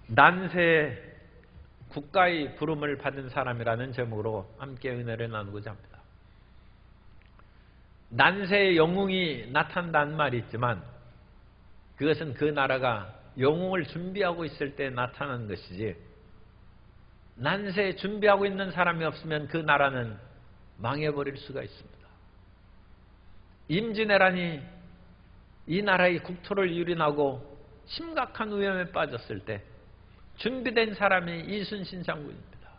난세 국가의 부름을 받은 사람이라는 제목으로 함께 은혜를 나누고자 합니다. 난세의 영웅이 나타난다는 말이 있지만 그것은 그 나라가 영웅을 준비하고 있을 때 나타나는 것이지, 난세에 준비하고 있는 사람이 없으면 그 나라는 망해버릴 수가 있습니다. 임진왜란이 이 나라의 국토를 유린하고 심각한 위험에 빠졌을 때 준비된 사람이 이순신 장군입니다.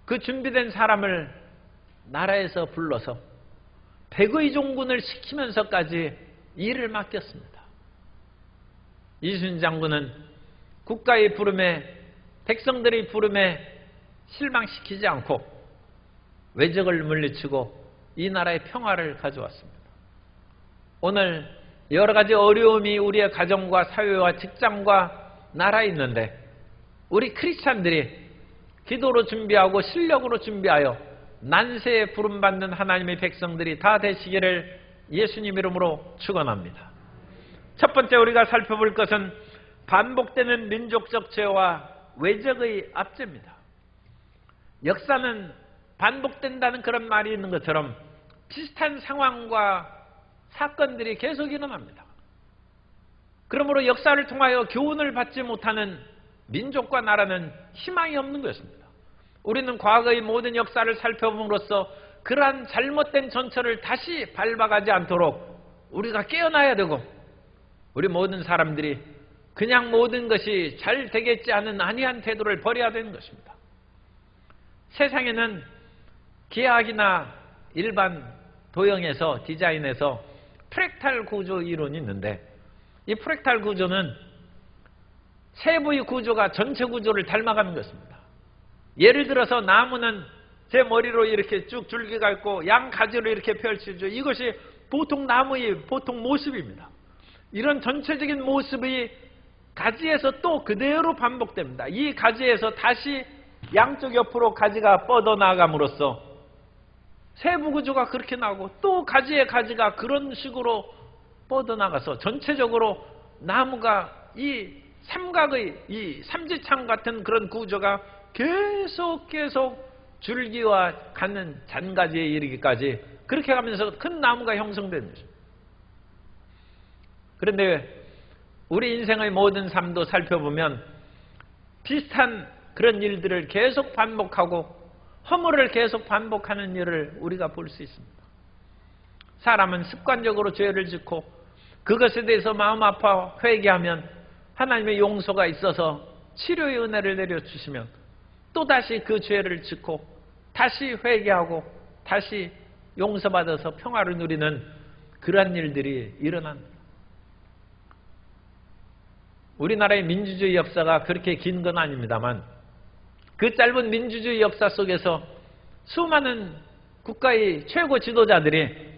그 준비된 사람을 나라에서 불러서 백의 종군을 시키면서까지 일을 맡겼습니다. 이순신 장군은 국가의 부름에, 백성들의 부름에 실망시키지 않고 외적을 물리치고 이 나라의 평화를 가져왔습니다. 오늘 여러 가지 어려움이 우리의 가정과 사회와 직장과 나라에 있는데, 우리 크리스찬들이 기도로 준비하고 실력으로 준비하여 난세에 부름받는 하나님의 백성들이 다 되시기를 예수님 이름으로 축원합니다. 첫 번째 우리가 살펴볼 것은 반복되는 민족적 죄와 외적의 압제입니다. 역사는 반복된다는 그런 말이 있는 것처럼 비슷한 상황과 사건들이 계속 일어납니다. 그러므로 역사를 통하여 교훈을 받지 못하는 민족과 나라는 희망이 없는 것입니다. 우리는 과거의 모든 역사를 살펴봄으로써 그러한 잘못된 전철을 다시 밟아가지 않도록 우리가 깨어나야 되고, 우리 모든 사람들이 그냥 모든 것이 잘 되겠지 않은 안이한 태도를 버려야 되는 것입니다. 세상에는 기하학이나 일반 도형에서, 디자인에서 프랙탈 구조 이론이 있는데, 이 프랙탈 구조는 세부의 구조가 전체 구조를 닮아가는 것입니다. 예를 들어서 나무는 제 머리로 이렇게 쭉 줄기가 있고 양 가지로 이렇게 펼쳐져, 이것이 보통 나무의 보통 모습입니다. 이런 전체적인 모습이 가지에서 또 그대로 반복됩니다. 이 가지에서 다시 양쪽 옆으로 가지가 뻗어나감으로써 세부 구조가 그렇게 나오고, 또 가지의 가지가 그런 식으로 뻗어나가서 전체적으로 나무가 이 삼각의 이 삼지창 같은 그런 구조가 계속 줄기와 갖는 잔가지에 이르기까지 그렇게 가면서 큰 나무가 형성되는 거죠. 그런데 우리 인생의 모든 삶도 살펴보면 비슷한 그런 일들을 계속 반복하고 허물을 계속 반복하는 일을 우리가 볼 수 있습니다. 사람은 습관적으로 죄를 짓고 그것에 대해서 마음 아파 회개하면 하나님의 용서가 있어서 치료의 은혜를 내려주시면 또다시 그 죄를 짓고 다시 회개하고 다시 용서받아서 평화를 누리는 그러한 일들이 일어납니다. 우리나라의 민주주의 역사가 그렇게 긴 건 아닙니다만, 그 짧은 민주주의 역사 속에서 수많은 국가의 최고 지도자들이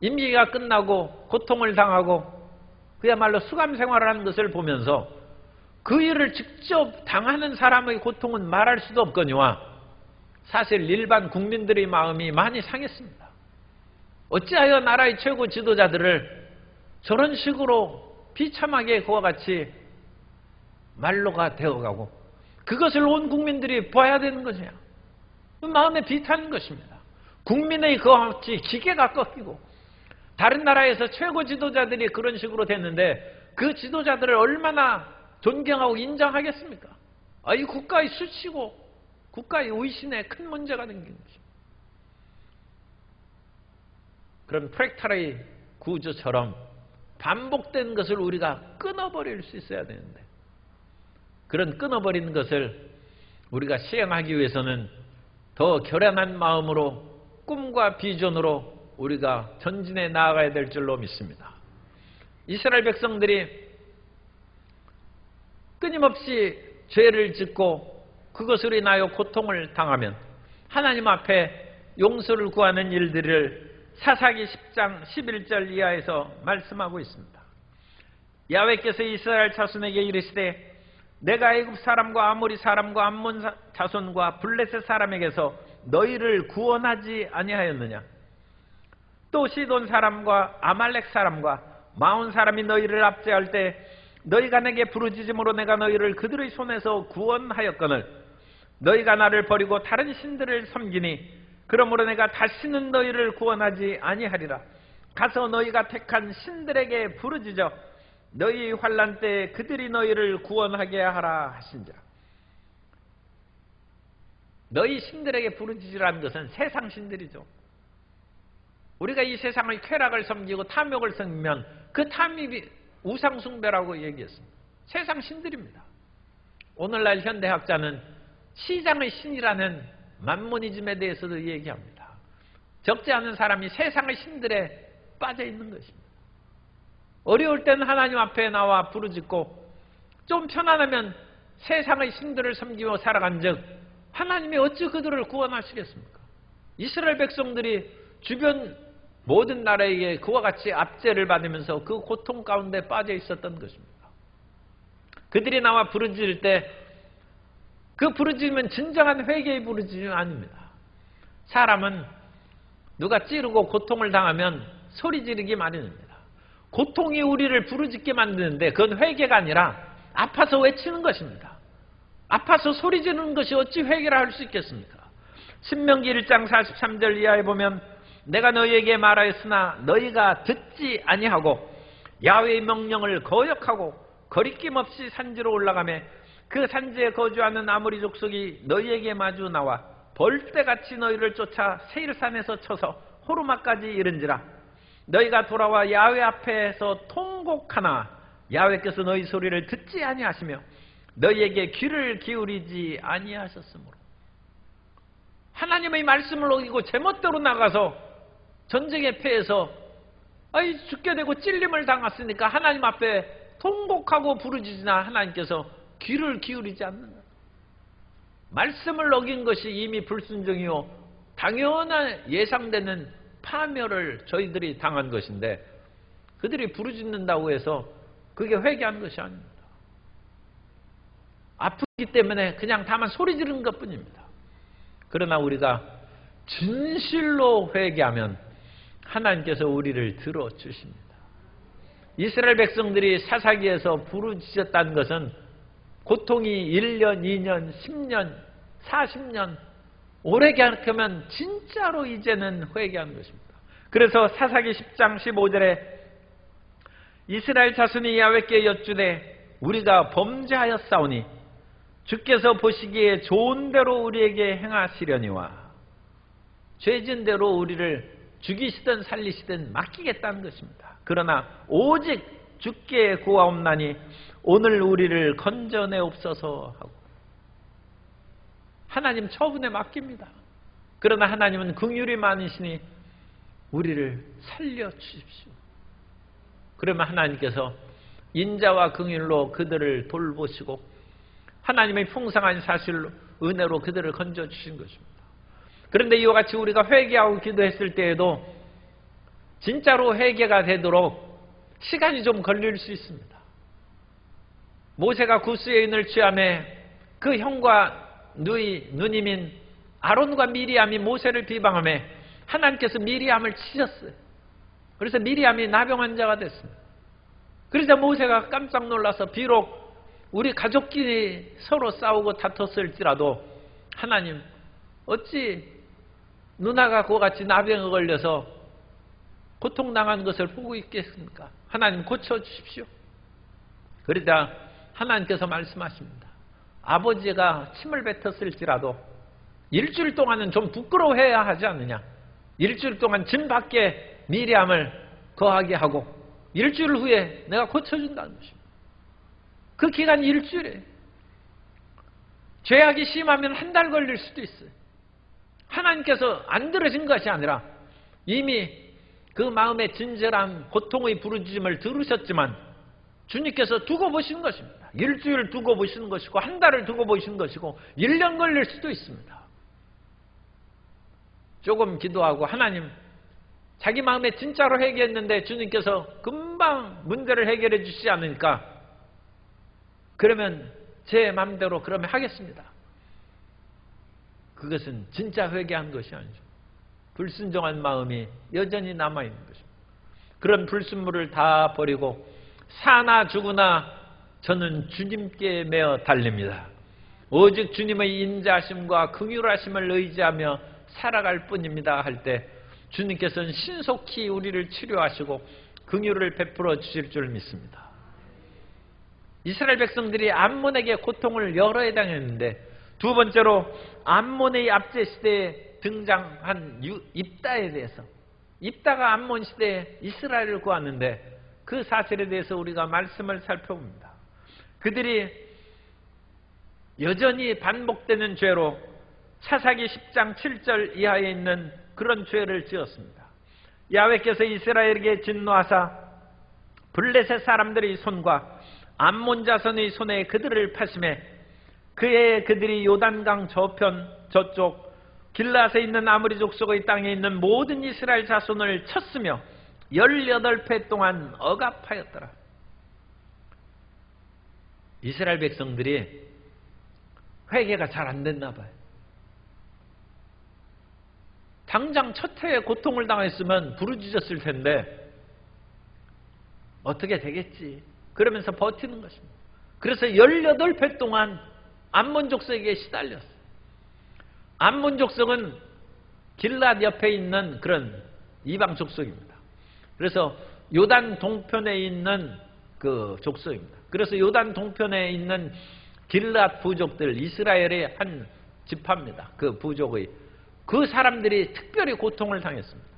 임기가 끝나고 고통을 당하고 그야말로 수감 생활을 하는 것을 보면서 그 일을 직접 당하는 사람의 고통은 말할 수도 없거니와 사실 일반 국민들의 마음이 많이 상했습니다. 어찌하여 나라의 최고 지도자들을 저런 식으로 비참하게 그와 같이 말로가 되어가고 그것을 온 국민들이 봐야 되는 것이냐, 마음에 비타는 것입니다. 국민의 그와 같이 기계가 꺾이고 다른 나라에서 최고 지도자들이 그런 식으로 됐는데 그 지도자들을 얼마나 존경하고 인정하겠습니까? 이 국가의 수치고 국가의 위신에 큰 문제가 생긴 거죠. 그런 프랙탈의 구조처럼 반복된 것을 우리가 끊어버릴 수 있어야 되는데, 그런 끊어버리는 것을 우리가 시행하기 위해서는 더 결연한 마음으로 꿈과 비전으로 우리가 전진해 나아가야 될 줄로 믿습니다. 이스라엘 백성들이 끊임없이 죄를 짓고 그것으로 인하여 고통을 당하면 하나님 앞에 용서를 구하는 일들을 사사기 10장 11절 이하에서 말씀하고 있습니다. 야훼께서 이스라엘 자손에게 이르시되 내가 애굽 사람과 아모리 사람과 암몬 자손과 블레셋 사람에게서 너희를 구원하지 아니하였느냐? 또 시돈 사람과 아말렉 사람과 마온 사람이 너희를 압제할 때 너희가 내게 부르짖음으로 내가 너희를 그들의 손에서 구원하였거늘 너희가 나를 버리고 다른 신들을 섬기니 그러므로 내가 다시는 너희를 구원하지 아니하리라. 가서 너희가 택한 신들에게 부르짖어 너희 환난 때에 그들이 너희를 구원하게 하라 하신지라. 너희 신들에게 부르짖으라는 것은 세상 신들이죠. 우리가 이 세상의 쾌락을 섬기고 탐욕을 섬기면 그 탐욕이 우상숭배라고 얘기했습니다. 세상 신들입니다. 오늘날 현대학자는 시장의 신이라는 만모니즘에 대해서도 얘기합니다. 적지 않은 사람이 세상의 신들에 빠져 있는 것입니다. 어려울 때는 하나님 앞에 나와 부르짖고 좀 편안하면 세상의 신들을 섬기며 살아간 즉 하나님이 어찌 그들을 구원하시겠습니까? 이스라엘 백성들이 주변 모든 나라에게 그와 같이 압제를 받으면서 그 고통 가운데 빠져 있었던 것입니다. 그들이 나와 부르짖을 때 그 부르짖음은 진정한 회개의 부르짖음이 아닙니다. 사람은 누가 찌르고 고통을 당하면 소리 지르기 마련입니다. 고통이 우리를 부르짖게 만드는데 그건 회개가 아니라 아파서 외치는 것입니다. 아파서 소리 지르는 것이 어찌 회개라 할 수 있겠습니까? 신명기 1장 43절 이하에 보면 내가 너희에게 말하였으나 너희가 듣지 아니하고 야훼의 명령을 거역하고 거리낌 없이 산지로 올라가매 그 산지에 거주하는 아모리 족속이 너희에게 마주 나와 벌떼같이 너희를 쫓아 세일산에서 쳐서 호르마까지 이른지라. 너희가 돌아와 야훼 앞에서 통곡하나 야훼께서 너희 소리를 듣지 아니하시며 너희에게 귀를 기울이지 아니하셨으므로. 하나님의 말씀을 어기고 제멋대로 나가서 전쟁에 패해서 죽게 되고 찔림을 당했으니까 하나님 앞에 통곡하고 부르짖으나 하나님께서 귀를 기울이지 않는다. 말씀을 어긴 것이 이미 불순종이요 당연한 예상되는 파멸을 저희들이 당한 것인데 그들이 부르짖는다고 해서 그게 회개한 것이 아닙니다. 아프기 때문에 그냥 다만 소리 지르는 것뿐입니다. 그러나 우리가 진실로 회개하면 하나님께서 우리를 들어주십니다. 이스라엘 백성들이 사사기에서 부르짖었다는 것은 고통이 1년, 2년, 10년, 40년 오래 계속하면 진짜로 이제는 회개하는 것입니다. 그래서 사사기 10장 15절에 이스라엘 자손이 야훼께 여쭈되 우리가 범죄하였사오니 주께서 보시기에 좋은 대로 우리에게 행하시려니와 죄진 대로 우리를 죽이시든 살리시든 맡기겠다는 것입니다. 그러나 오직 주께 구하옵나니 오늘 우리를 건져내옵소서 하고 하나님 처분에 맡깁니다. 그러나 하나님은 긍휼이 많으시니 우리를 살려주십시오. 그러면 하나님께서 인자와 긍휼로 그들을 돌보시고 하나님의 풍성한 사실로 은혜로 그들을 건져주신 것입니다. 그런데 이와 같이 우리가 회개하고 기도했을 때에도 진짜로 회개가 되도록 시간이 좀 걸릴 수 있습니다. 모세가 구스의 인을 취함에 그 형과 누님인 아론과 미리암이 모세를 비방하며 하나님께서 미리암을 치셨어요. 그래서 미리암이 나병 환자가 됐습니다. 그래서 모세가 깜짝 놀라서 비록 우리 가족끼리 서로 싸우고 다퉜을지라도 하나님 어찌 누나가 그와 같이 나병에 걸려서 고통당하는 것을 보고 있겠습니까? 하나님 고쳐주십시오. 그러자 하나님께서 말씀하십니다. 아버지가 침을 뱉었을지라도 일주일 동안은 좀 부끄러워해야 하지 않느냐. 일주일 동안 진 밖에 미리암을 거하게 하고 일주일 후에 내가 고쳐준다는 것입니다. 그 기간이 일주일이에요. 죄악이 심하면 한 달 걸릴 수도 있어요. 하나님께서 안 들으신 것이 아니라 이미 그 마음의 진절한 고통의 부르짖음을 들으셨지만 주님께서 두고 보시는 것입니다. 일주일 두고 보시는 것이고 한 달을 두고 보시는 것이고 1년 걸릴 수도 있습니다. 조금 기도하고 하나님 자기 마음에 진짜로 회개했는데 주님께서 금방 문제를 해결해 주시지 않으니까 그러면 제 마음대로 그러면 하겠습니다. 그것은 진짜 회개한 것이 아니죠. 불순종한 마음이 여전히 남아있는 것입니다. 그런 불순물을 다 버리고 사나 죽으나 저는 주님께 매어 달립니다. 오직 주님의 인자하심과 긍휼하심을 의지하며 살아갈 뿐입니다 할 때 주님께서는 신속히 우리를 치료하시고 긍휼을 베풀어 주실 줄 믿습니다. 이스라엘 백성들이 암몬에게 고통을 여러 해 당했는데 두 번째로 암몬의 압제 시대에 등장한 입다에 대해서, 입다가 암몬 시대에 이스라엘을 구하는데 그 사실에 대해서 우리가 말씀을 살펴봅니다. 그들이 여전히 반복되는 죄로 사사기 10장 7절 이하에 있는 그런 죄를 지었습니다. 야훼께서 이스라엘에게 진노하사 블레셋 사람들의 손과 암몬 자손의 손에 그들을 파심해 그해 그들이 요단강 저편 저쪽 길앗에 있는 아모리 족속의 땅에 있는 모든 이스라엘 자손을 쳤으며 18회 동안 억압하였더라. 이스라엘 백성들이 회개가 잘 안 됐나 봐요. 당장 첫 해에 고통을 당했으면 부르짖었을 텐데 어떻게 되겠지 그러면서 버티는 것입니다. 그래서 18회 동안 암몬 족속에게 시달렸어요. 암몬 족속은 길앗 옆에 있는 그런 이방 족속입니다. 그래서 요단 동편에 있는 그 족속입니다. 그래서 요단 동편에 있는 길앗 부족들, 이스라엘의 한 지파입니다. 그 부족의 그 사람들이 특별히 고통을 당했습니다.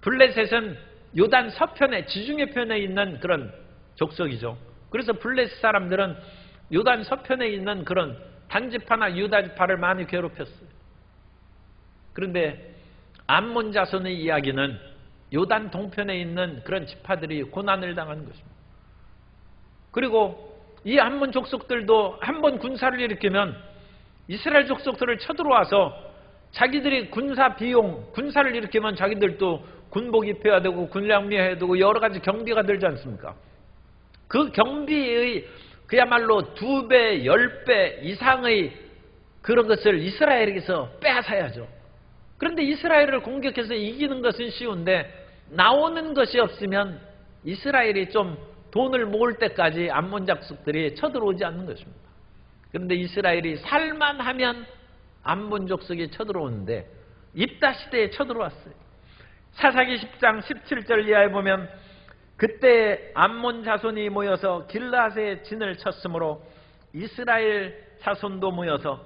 블레셋은 요단 서편에 지중해 편에 있는 그런 족속이죠. 그래서 블레셋 사람들은 요단 서편에 있는 그런 단지파나 유다지파를 많이 괴롭혔어요. 그런데 암몬 자손의 이야기는 요단 동편에 있는 그런 지파들이 고난을 당하는 것입니다. 그리고 이 암몬 족속들도 한번 군사를 일으키면 이스라엘 족속들을 쳐들어와서 자기들이 군사 비용, 군사를 일으키면 자기들도 군복 입혀야 되고 군량미해야 되고 여러 가지 경비가 들지 않습니까? 그 경비의 그야말로 2배, 10배 이상의 그런 것을 이스라엘에게서 빼앗아야죠. 그런데 이스라엘을 공격해서 이기는 것은 쉬운데 나오는 것이 없으면 이스라엘이 좀 돈을 모을 때까지 암몬 족속들이 쳐들어오지 않는 것입니다. 그런데 이스라엘이 살만하면 암몬 족속이 쳐들어오는데 입다 시대에 쳐들어왔어요. 사사기 10장 17절 이하에 보면 그때 암몬 자손이 모여서 길앗에 진을 쳤으므로 이스라엘 자손도 모여서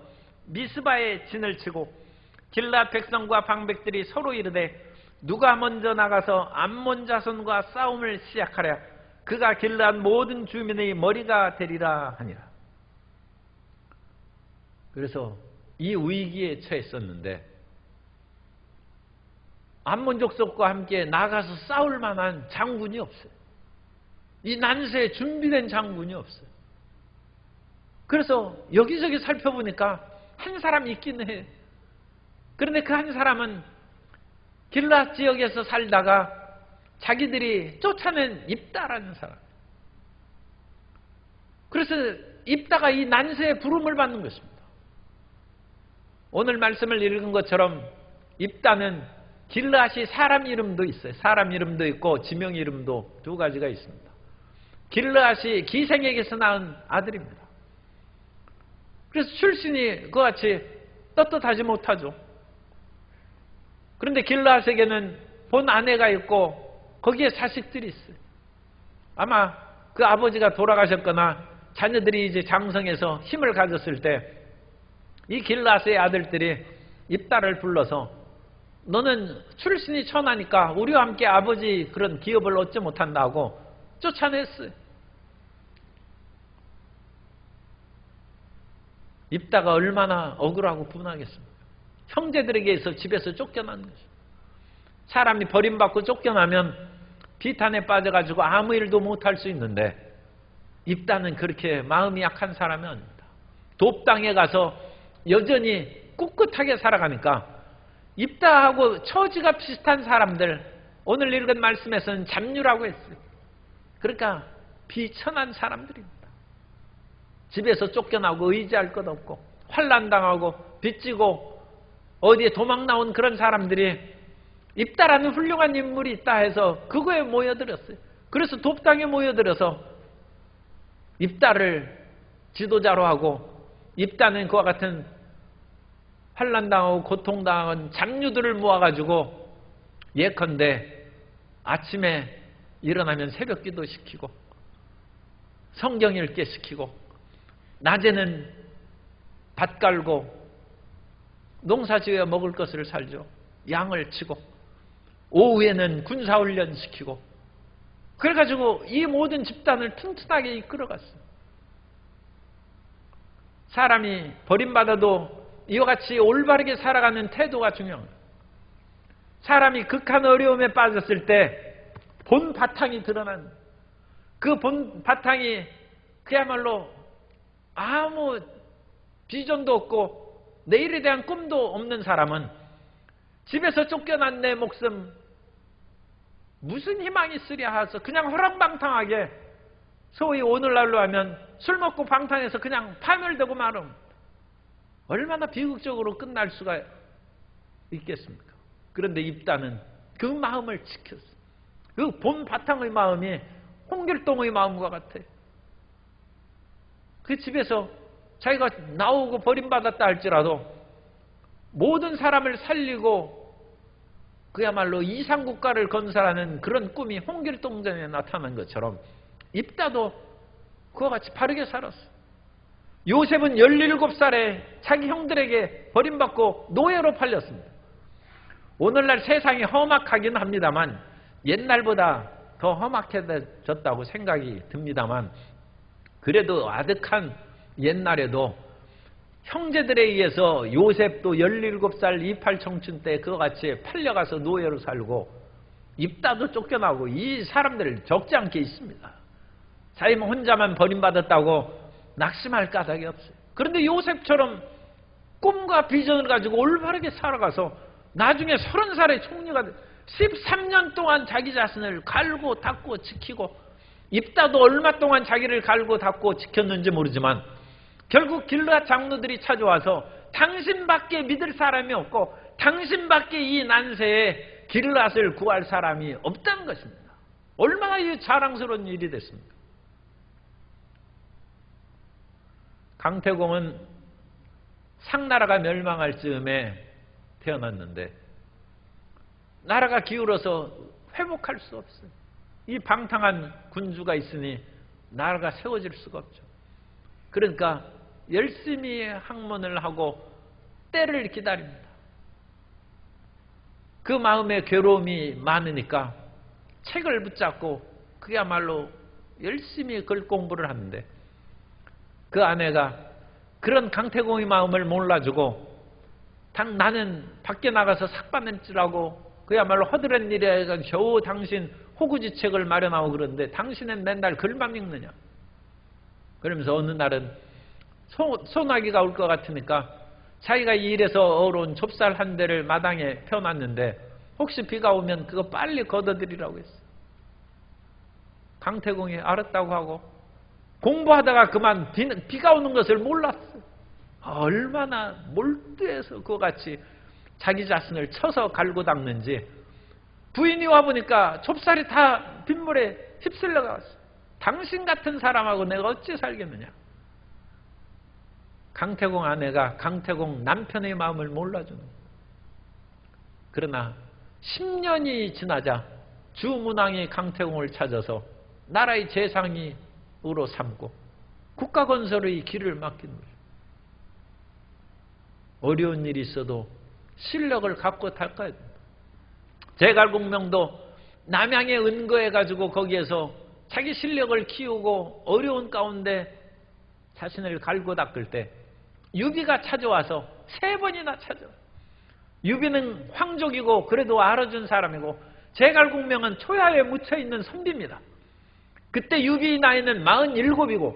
미스바에 진을 치고 길앗 백성과 방백들이 서로 이르되 누가 먼저 나가서 암몬 자손과 싸움을 시작하랴 그가 길앗 모든 주민의 머리가 되리라 하니라. 그래서 이 위기에 처했었는데 암몬 족속과 함께 나가서 싸울 만한 장군이 없어요. 이 난세에 준비된 장군이 없어요. 그래서 여기저기 살펴보니까 한 사람 있긴 해요. 그런데 그 한 사람은 길앗 지역에서 살다가 자기들이 쫓아낸 입다라는 사람. 그래서 입다가 이 난세에 부름을 받는 것입니다. 오늘 말씀을 읽은 것처럼 입다는 길앗이 사람 이름도 있어요. 사람 이름도 있고 지명 이름도 2가지가 있습니다. 길앗이 기생에게서 낳은 아들입니다. 그래서 출신이 그같이 떳떳하지 못하죠. 그런데 길앗에게는 본 아내가 있고 거기에 자식들이 있어요. 아마 그 아버지가 돌아가셨거나 자녀들이 이제 장성해서 힘을 가졌을 때 이 길앗의 아들들이 입다를 불러서 너는 출신이 천하니까 우리와 함께 아버지 그런 기업을 얻지 못한다고 쫓아냈어요. 입다가 얼마나 억울하고 분하겠습니까? 형제들에게서 집에서 쫓겨난 것이죠. 사람이 버림받고 쫓겨나면 비탄에 빠져가지고 아무 일도 못할 수 있는데 입다는 그렇게 마음이 약한 사람이 아닙니다. 돕당에 가서 여전히 꿋꿋하게 살아가니까 입다하고 처지가 비슷한 사람들, 오늘 읽은 말씀에서는 잡류라고 했어요. 그러니까 비천한 사람들입니다. 집에서 쫓겨나고 의지할 것 없고 환난당하고 빚지고 어디에 도망 나온 그런 사람들이 입다라는 훌륭한 인물이 있다 해서 그거에 모여들었어요. 그래서 돕당에 모여들어서 입다를 지도자로 하고 입다는 그와 같은 환난당하고 고통당한 잡류들을 모아가지고 예컨대 아침에 일어나면 새벽기도 시키고 성경 읽게 시키고 낮에는 밭 갈고 농사지어 먹을 것을 살죠. 양을 치고 오후에는 군사훈련 시키고 그래가지고 이 모든 집단을 튼튼하게 이끌어갔어요. 사람이 버림받아도 이와 같이 올바르게 살아가는 태도가 중요합니다. 사람이 극한 어려움에 빠졌을 때 본 바탕이 드러난 그 본 바탕이 그야말로 아무 비전도 없고 내일에 대한 꿈도 없는 사람은 집에서 쫓겨난 내 목숨 무슨 희망이 있으랴 해서 그냥 허랑방탕하게 소위 오늘날로 하면 술 먹고 방탕해서 그냥 파멸되고 마름. 얼마나 비극적으로 끝날 수가 있겠습니까? 그런데 입다는 그 마음을 지켰어요. 그 본 바탕의 마음이 홍길동의 마음과 같아요. 그 집에서 자기가 나오고 버림받았다 할지라도 모든 사람을 살리고 그야말로 이상국가를 건설하는 그런 꿈이 홍길동전에 나타난 것처럼 입다도 그와 같이 바르게 살았어요. 요셉은 17살에 자기 형들에게 버림받고 노예로 팔렸습니다. 오늘날 세상이 험악하긴 합니다만 옛날보다 더 험악해졌다고 생각이 듭니다만 그래도 아득한 옛날에도 형제들에 의해서 요셉도 17살 이팔청춘 때 그와 같이 팔려가서 노예로 살고 입다도 쫓겨나고 이 사람들 적지 않게 있습니다. 자기 혼자만 버림받았다고 낙심할 까닭이 없어요. 그런데 요셉처럼 꿈과 비전을 가지고 올바르게 살아가서 나중에 30살의 총리가 13년 동안 자기 자신을 갈고 닦고 지키고 입다도 얼마 동안 자기를 갈고 닦고 지켰는지 모르지만 결국 길르앗 장로들이 찾아와서 당신밖에 믿을 사람이 없고 당신밖에 이 난세에 길르앗을 구할 사람이 없다는 것입니다. 얼마나 이 자랑스러운 일이 됐습니까? 강태공은 상나라가 멸망할 즈음에 태어났는데 나라가 기울어서 회복할 수 없어요. 이 방탕한 군주가 있으니 나라가 세워질 수가 없죠. 그러니까 열심히 학문을 하고 때를 기다립니다. 그 마음에 괴로움이 많으니까 책을 붙잡고 그야말로 열심히 글 공부를 하는데 그 아내가 그런 강태공의 마음을 몰라주고 나는 밖에 나가서 삭바냄질하고 그야말로 허드렛 일에 겨우 당신 호구지책을 마련하고 그러는데 당신은 맨날 글만 읽느냐. 그러면서 어느 날은 소나기가 올 것 같으니까 자기가 이 일에서 어려운 좁쌀 한 대를 마당에 펴놨는데 혹시 비가 오면 그거 빨리 걷어들이라고 했어요. 강태공이 알았다고 하고 공부하다가 그만 비가 오는 것을 몰랐어요. 얼마나 몰두해서 그와 같이 자기 자신을 쳐서 갈고 닦는지 부인이 와보니까 좁쌀이 다 빗물에 휩쓸려 갔어요. 당신 같은 사람하고 내가 어찌 살겠느냐. 강태공 아내가 강태공 남편의 마음을 몰라주는 거예요. 그러나 10년이 지나자 주문왕이 강태공을 찾아서 나라의 재상으로 삼고 국가 건설의 길을 맡긴 거예요. 어려운 일이 있어도 실력을 갖고 닦아야 됩니다. 제갈공명도 남양에 은거해가지고 거기에서 자기 실력을 키우고 어려운 가운데 자신을 갈고 닦을 때 유비가 찾아와서 3번이나 찾아와요. 유비는 황족이고 그래도 알아준 사람이고 제갈공명은 초야에 묻혀있는 선비입니다. 그때 유비의 나이는 47이고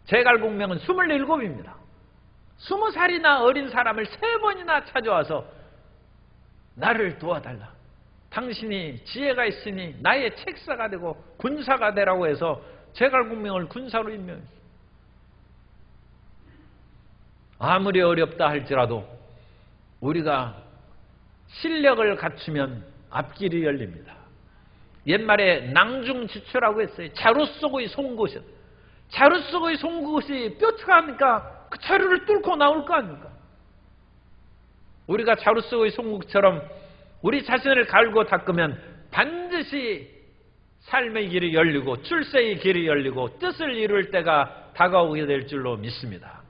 제갈공명은 27입니다. 20살이나 어린 사람을 3번이나 찾아와서 나를 도와달라. 당신이 지혜가 있으니 나의 책사가 되고 군사가 되라고 해서 제갈공명을 군사로 임명했어요. 아무리 어렵다 할지라도 우리가 실력을 갖추면 앞길이 열립니다. 옛말에 낭중지추라고 했어요. 자루 속의 송곳이다. 자루 속의 송곳이 뾰족하니까 그 자루를 뚫고 나올 거 아닙니까? 우리가 자루 속의 송곳처럼 우리 자신을 갈고 닦으면 반드시 삶의 길이 열리고 출세의 길이 열리고 뜻을 이룰 때가 다가오게 될 줄로 믿습니다.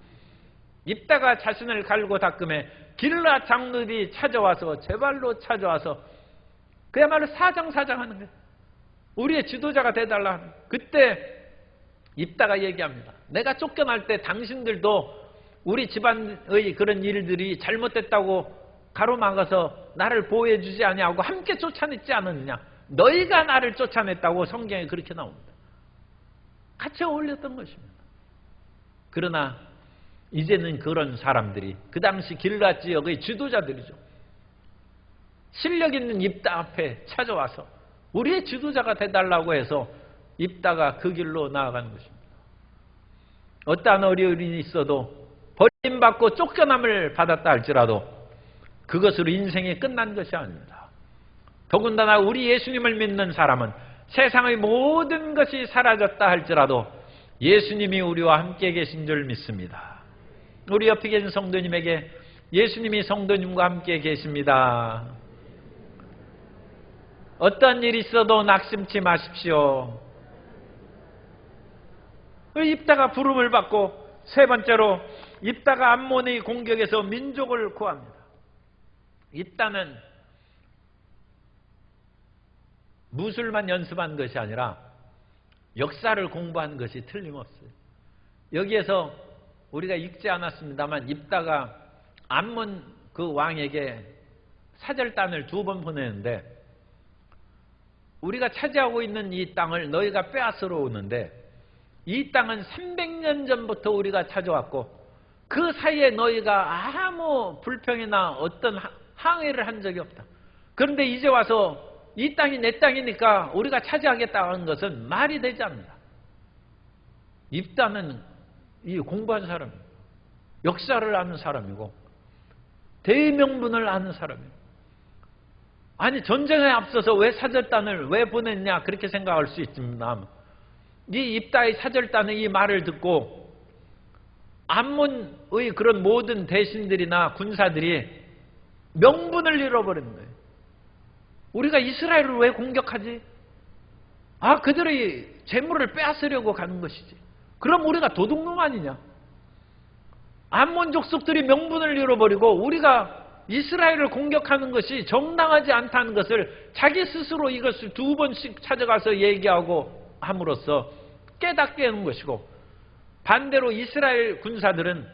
입다가 자신을 갈고 닦음에 길라 장로들이 찾아와서 제 발로 찾아와서 그야말로 사장사장하는 거예요. 우리의 지도자가 돼달라 하는 거예요. 그때 입다가 얘기합니다. 내가 쫓겨날 때 당신들도 우리 집안의 그런 일들이 잘못됐다고 가로막아서 나를 보호해 주지 아니하고 함께 쫓아냈지 않았느냐. 너희가 나를 쫓아냈다고 성경에 그렇게 나옵니다. 같이 어울렸던 것입니다. 그러나 이제는 그런 사람들이 그 당시 길앗 지역의 지도자들이죠. 실력 있는 입다 앞에 찾아와서 우리의 지도자가 돼달라고 해서 입다가 그 길로 나아가는 것입니다. 어떠한 어려움이 있어도 버림받고 쫓겨남을 받았다 할지라도 그것으로 인생이 끝난 것이 아닙니다. 더군다나 우리 예수님을 믿는 사람은 세상의 모든 것이 사라졌다 할지라도 예수님이 우리와 함께 계신 줄 믿습니다. 우리 옆에 계신 성도님에게 예수님이 성도님과 함께 계십니다. 어떤 일이 있어도 낙심치 마십시오. 입다가 부름을 받고 세 번째로 입다가 암몬의 공격에서 민족을 구합니다. 입다는 무술만 연습한 것이 아니라 역사를 공부한 것이 틀림없어요. 여기에서 우리가 읽지 않았습니다만 입다가 암몬 그 왕에게 사절단을 2번 보내는데 우리가 차지하고 있는 이 땅을 너희가 빼앗으러 오는데 이 땅은 300년 전부터 우리가 찾아왔고 그 사이에 너희가 아무 불평이나 어떤 항의를 한 적이 없다. 그런데 이제 와서 이 땅이 내 땅이니까 우리가 차지하겠다는 것은 말이 되지 않는다. 입다는 이 공부한 사람이고 역사를 아는 사람이고 대의명분을 아는 사람이에요. 아니 전쟁에 앞서서 왜 사절단을 왜 보냈냐 그렇게 생각할 수 있지만 이 입다의 사절단의 이 말을 듣고 암몬의 그런 모든 대신들이나 군사들이 명분을 잃어버린 거예요. 우리가 이스라엘을 왜 공격하지? 그들의 재물을 빼앗으려고 가는 것이지. 그럼 우리가 도둑놈 아니냐? 암몬 족속들이 명분을 잃어버리고 우리가 이스라엘을 공격하는 것이 정당하지 않다는 것을 자기 스스로 이것을 2번씩 찾아가서 얘기하고 함으로써 깨닫게 하는 것이고 반대로 이스라엘 군사들은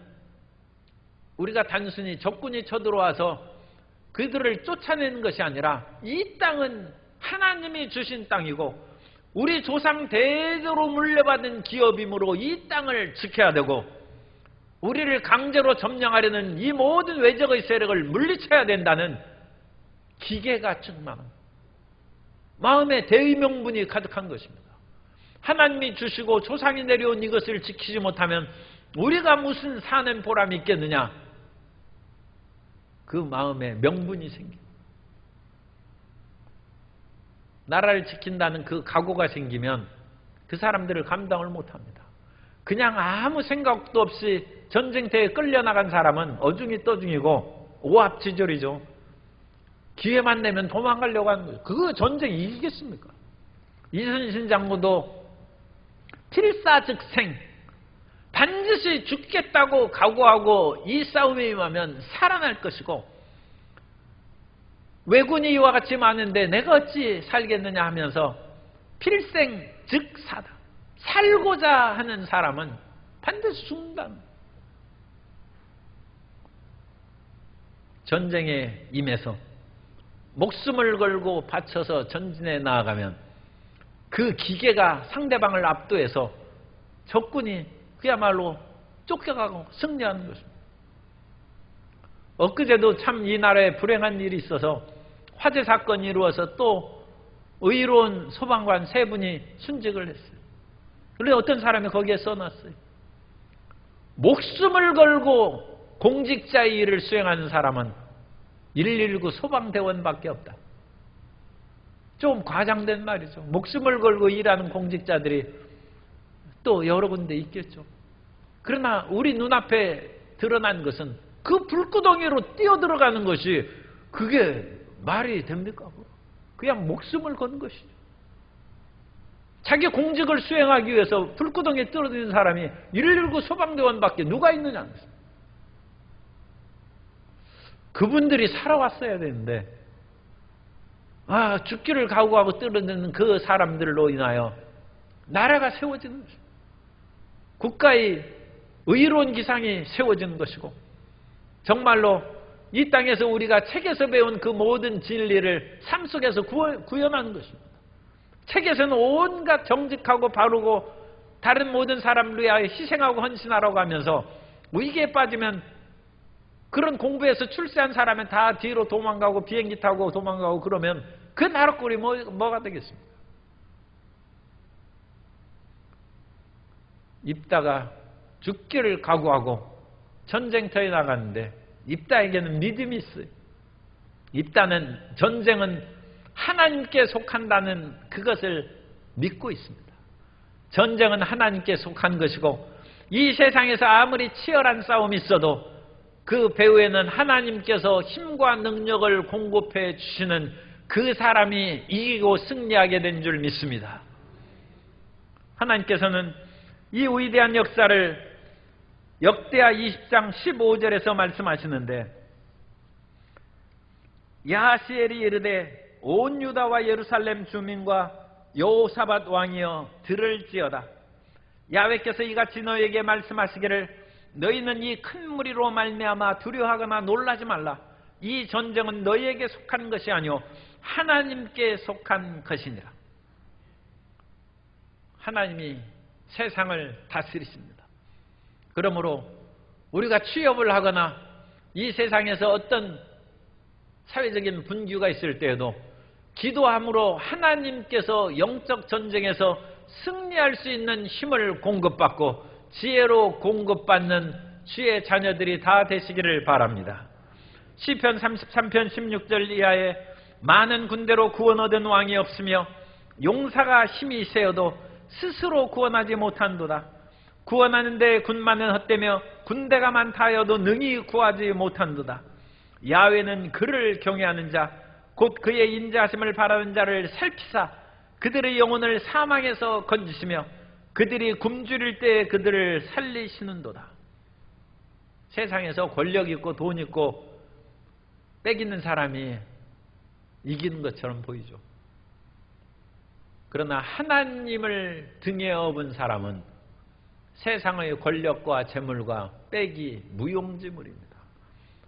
우리가 단순히 적군이 쳐들어와서 그들을 쫓아내는 것이 아니라 이 땅은 하나님이 주신 땅이고 우리 조상 대대로 물려받은 기업이므로 이 땅을 지켜야 되고 우리를 강제로 점령하려는 이 모든 외적의 세력을 물리쳐야 된다는 기계가 충만한 마음에 대의명분이 가득한 것입니다. 하나님이 주시고 조상이 내려온 이것을 지키지 못하면 우리가 무슨 사는 보람이 있겠느냐? 그 마음에 명분이 생깁니다. 나라를 지킨다는 그 각오가 생기면 그 사람들을 감당을 못합니다. 그냥 아무 생각도 없이 전쟁터에 끌려나간 사람은 어중이 떠중이고 오합지졸이죠. 기회만 되면 도망가려고 하는 거예요. 그거 전쟁 이기겠습니까? 이순신 장군도 필사즉생 반드시 죽겠다고 각오하고 이 싸움에 임하면 살아날 것이고 왜군이 이와 같이 많은데 내가 어찌 살겠느냐 하면서 필생즉사다. 살고자 하는 사람은 반드시 죽는다. 전쟁에 임해서 목숨을 걸고 바쳐서 전진해 나아가면 그 기계가 상대방을 압도해서 적군이 그야말로 쫓겨가고 승리하는 것입니다. 엊그제도 참 이 나라에 불행한 일이 있어서 화재 사건이 이루어서 또 의로운 소방관 3분이 순직을 했어요. 그런데 어떤 사람이 거기에 써놨어요. 목숨을 걸고 공직자의 일을 수행하는 사람은 119 소방대원밖에 없다. 좀 과장된 말이죠. 목숨을 걸고 일하는 공직자들이 또 여러 군데 있겠죠. 그러나 우리 눈앞에 드러난 것은 그 불구덩이로 뛰어들어가는 것이 그게 말이 됩니까? 그냥 목숨을 건 것이죠. 자기 공직을 수행하기 위해서 불구덩이에 떨어지는 사람이 119 소방대원밖에 누가 있느냐는 것입니다. 그분들이 살아왔어야 되는데 죽기를 각오하고 떨어지는 그 사람들로 인하여 나라가 세워지는 것입니다. 국가의 의로운 기상이 세워지는 것이고 정말로 이 땅에서 우리가 책에서 배운 그 모든 진리를 삶 속에서 구현하는 것입니다. 책에서는 온갖 정직하고 바르고 다른 모든 사람을 위하여 희생하고 헌신하라고 하면서 위기에 빠지면 그런 공부해서 출세한 사람은 다 뒤로 도망가고 비행기 타고 도망가고 그러면 그 나라 꼴이 뭐가 되겠습니까? 입다가 죽기를 각오하고 전쟁터에 나갔는데 입다에게는 믿음이 있어요. 입다는 전쟁은 하나님께 속한다는 그것을 믿고 있습니다. 전쟁은 하나님께 속한 것이고 이 세상에서 아무리 치열한 싸움이 있어도 그 배후에는 하나님께서 힘과 능력을 공급해 주시는 그 사람이 이기고 승리하게 된 줄 믿습니다. 하나님께서는 이 위대한 역사를 역대하 20장 15절에서 말씀하시는데 야하시엘이 이르되 온 유다와 예루살렘 주민과 여호사밧 왕이여 들을지어다. 야훼께서 이같이 너에게 말씀하시기를 너희는 이 큰 무리로 말미암아 두려워하거나 놀라지 말라. 이 전쟁은 너희에게 속한 것이 아니오 하나님께 속한 것이니라. 하나님이 세상을 다스리십니다. 그러므로 우리가 취업을 하거나 이 세상에서 어떤 사회적인 분규가 있을 때에도 기도함으로 하나님께서 영적 전쟁에서 승리할 수 있는 힘을 공급받고 지혜로 공급받는 주의 자녀들이 다 되시기를 바랍니다. 시편 33편 16절 이하에 많은 군대로 구원 얻은 왕이 없으며 용사가 힘이 세어도 스스로 구원하지 못한도다. 구원하는데 군마는 헛되며 군대가 많다 하여도 능히 구하지 못한도다. 야훼는 그를 경외하는 자 곧 그의 인자하심을 바라는 자를 살피사 그들의 영혼을 사망에서 건지시며 그들이 굶주릴 때 그들을 살리시는도다. 세상에서 권력 있고 돈 있고 빽 있는 사람이 이기는 것처럼 보이죠. 그러나 하나님을 등에 업은 사람은 세상의 권력과 재물과 빽이 무용지물입니다.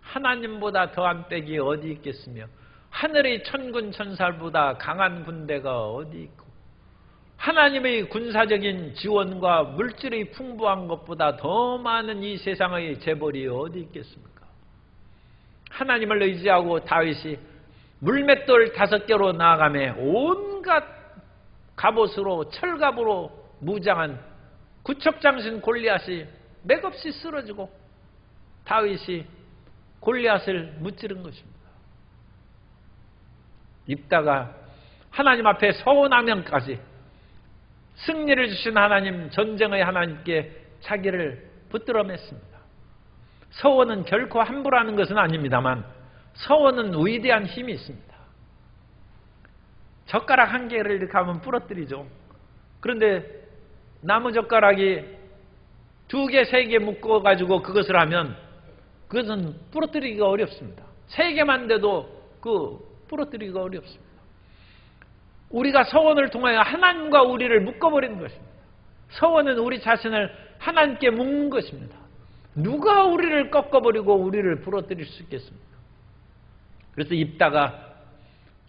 하나님보다 더한 빽이 어디 있겠으며 하늘의 천군 천사보다 강한 군대가 어디 있고 하나님의 군사적인 지원과 물질의 풍부한 것보다 더 많은 이 세상의 재벌이 어디 있겠습니까? 하나님을 의지하고 다윗이 물맷돌 5개로 나아가며 온갖 갑옷으로 철갑으로 무장한 구척장신 골리앗이 맥없이 쓰러지고 다윗이 골리앗을 무찌른 것입니다. 입다가 하나님 앞에 서원하면까지 승리를 주신 하나님, 전쟁의 하나님께 자기를 붙들어 맸습니다. 서원은 결코 함부로 하는 것은 아닙니다만 서원은 위대한 힘이 있습니다. 젓가락 한 개를 이렇게 하면 부러뜨리죠. 그런데 나무 젓가락이 2개, 3개 묶어가지고 그것을 하면 그것은 부러뜨리기가 어렵습니다. 3개만 돼도 부러뜨리기가 어렵습니다. 우리가 서원을 통하여 하나님과 우리를 묶어버리는 것입니다. 서원은 우리 자신을 하나님께 묶는 것입니다. 누가 우리를 꺾어버리고 우리를 부러뜨릴 수 있겠습니까? 그래서 입다가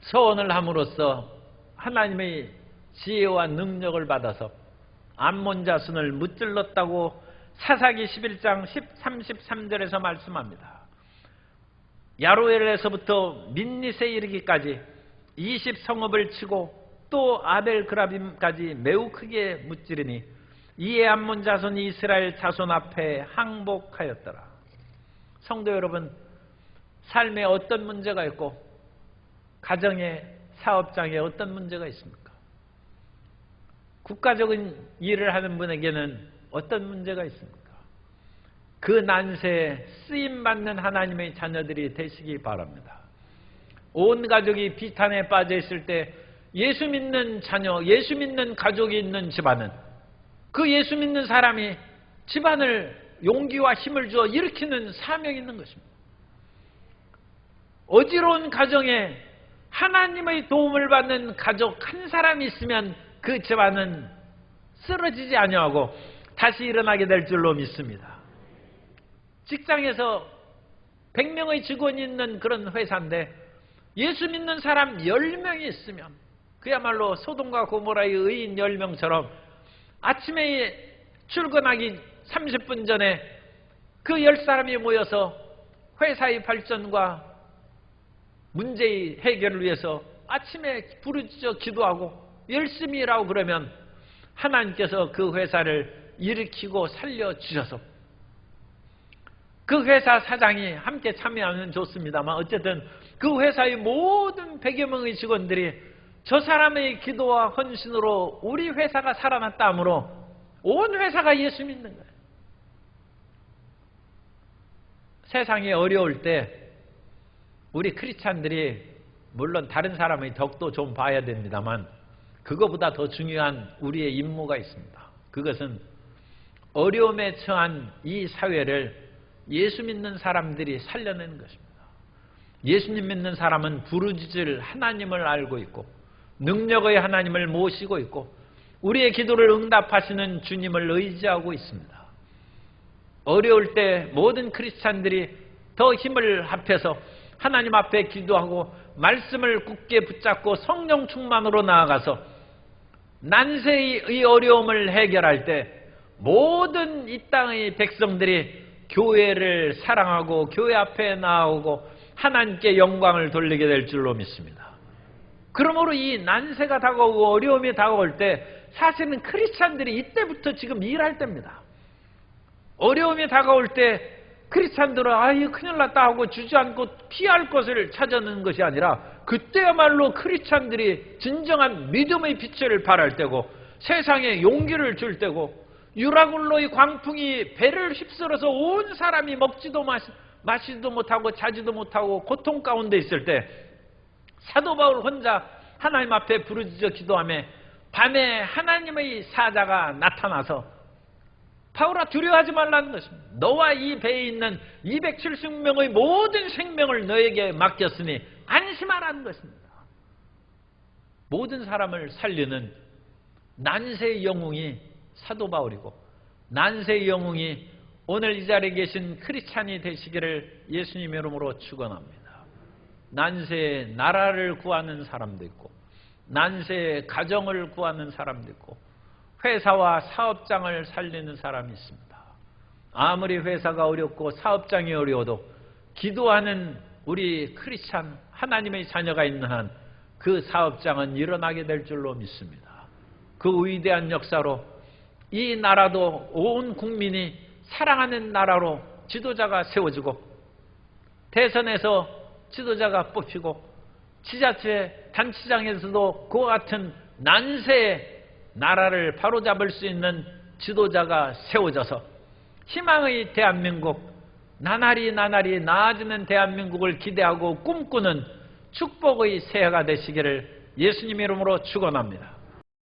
서원을 함으로써 하나님의 지혜와 능력을 받아서 암몬 자손을 무찔렀다고 사사기 11장 33절에서 말씀합니다. 야로엘에서부터 민닛에 이르기까지 20성읍을 치고 또 아벨그라빔까지 매우 크게 무찌르니 이에 암몬 자손이 이스라엘 자손 앞에 항복하였더라. 성도 여러분, 삶에 어떤 문제가 있고 가정의 사업장에 어떤 문제가 있습니까? 국가적인 일을 하는 분에게는 어떤 문제가 있습니까? 그 난세에 쓰임받는 하나님의 자녀들이 되시기 바랍니다. 온 가족이 비탄에 빠져 있을 때 예수 믿는 자녀, 예수 믿는 가족이 있는 집안은 그 예수 믿는 사람이 집안을 용기와 힘을 주어 일으키는 사명이 있는 것입니다. 어지러운 가정에 하나님의 도움을 받는 가족 한 사람이 있으면 그 집안은 쓰러지지 아니하고 다시 일어나게 될 줄로 믿습니다. 직장에서 100명의 직원이 있는 그런 회사인데 예수 믿는 사람 10명이 있으면 그야말로 소돔과 고모라의 의인 10명처럼 아침에 출근하기 30분 전에 그 10사람이 모여서 회사의 발전과 문제의 해결을 위해서 아침에 부르짖어 기도하고 열심히 일하고 그러면 하나님께서 그 회사를 일으키고 살려주셔서 그 회사 사장이 함께 참여하면 좋습니다만 어쨌든 그 회사의 모든 100여 명의 직원들이 저 사람의 기도와 헌신으로 우리 회사가 살아났다 하므로 온 회사가 예수 믿는 거예요. 세상이 어려울 때 우리 크리스찬들이 물론 다른 사람의 덕도 좀 봐야 됩니다만 그거보다 더 중요한 우리의 임무가 있습니다. 그것은 어려움에 처한 이 사회를 예수 믿는 사람들이 살려내는 것입니다. 예수님 믿는 사람은 부르짖을 하나님을 알고 있고 능력의 하나님을 모시고 있고 우리의 기도를 응답하시는 주님을 의지하고 있습니다. 어려울 때 모든 크리스찬들이 더 힘을 합해서 하나님 앞에 기도하고 말씀을 굳게 붙잡고 성령 충만으로 나아가서 난세의 어려움을 해결할 때 모든 이 땅의 백성들이 교회를 사랑하고 교회 앞에 나오고 하나님께 영광을 돌리게 될 줄로 믿습니다. 그러므로 이 난세가 다가오고 어려움이 다가올 때 사실은 크리스찬들이 이때부터 지금 일할 때입니다. 어려움이 다가올 때 크리스찬들은 이거 큰일 났다 하고 주저앉고 피할 것을 찾아내는 것이 아니라 그때야말로 크리스찬들이 진정한 믿음의 빛을 발할 때고 세상에 용기를 줄 때고 유라굴로의 광풍이 배를 휩쓸어서 온 사람이 먹지도 마시지도 못하고 자지도 못하고 고통 가운데 있을 때 사도 바울 혼자 하나님 앞에 부르짖어 기도하며 밤에 하나님의 사자가 나타나서 바울아 두려워하지 말라는 것입니다. 너와 이 배에 있는 270명의 모든 생명을 너에게 맡겼으니 안심하라는 것입니다. 모든 사람을 살리는 난세의 영웅이 사도 바울이고 난세의 영웅이 오늘 이 자리에 계신 크리스찬이 되시기를 예수님 이름으로 축원합니다. 난세의 나라를 구하는 사람도 있고 난세의 가정을 구하는 사람도 있고 회사와 사업장을 살리는 사람이 있습니다. 아무리 회사가 어렵고 사업장이 어려워도 기도하는 우리 크리스찬 하나님의 자녀가 있는 한 그 사업장은 일어나게 될 줄로 믿습니다. 그 위대한 역사로 이 나라도 온 국민이 사랑하는 나라로 지도자가 세워지고 대선에서 지도자가 뽑히고 지자체 단체장에서도 그와 같은 난세의 나라를 바로잡을 수 있는 지도자가 세워져서 희망의 대한민국, 나날이 나아지는 대한민국을 기대하고 꿈꾸는 축복의 새해가 되시기를 예수님 이름으로 축원합니다.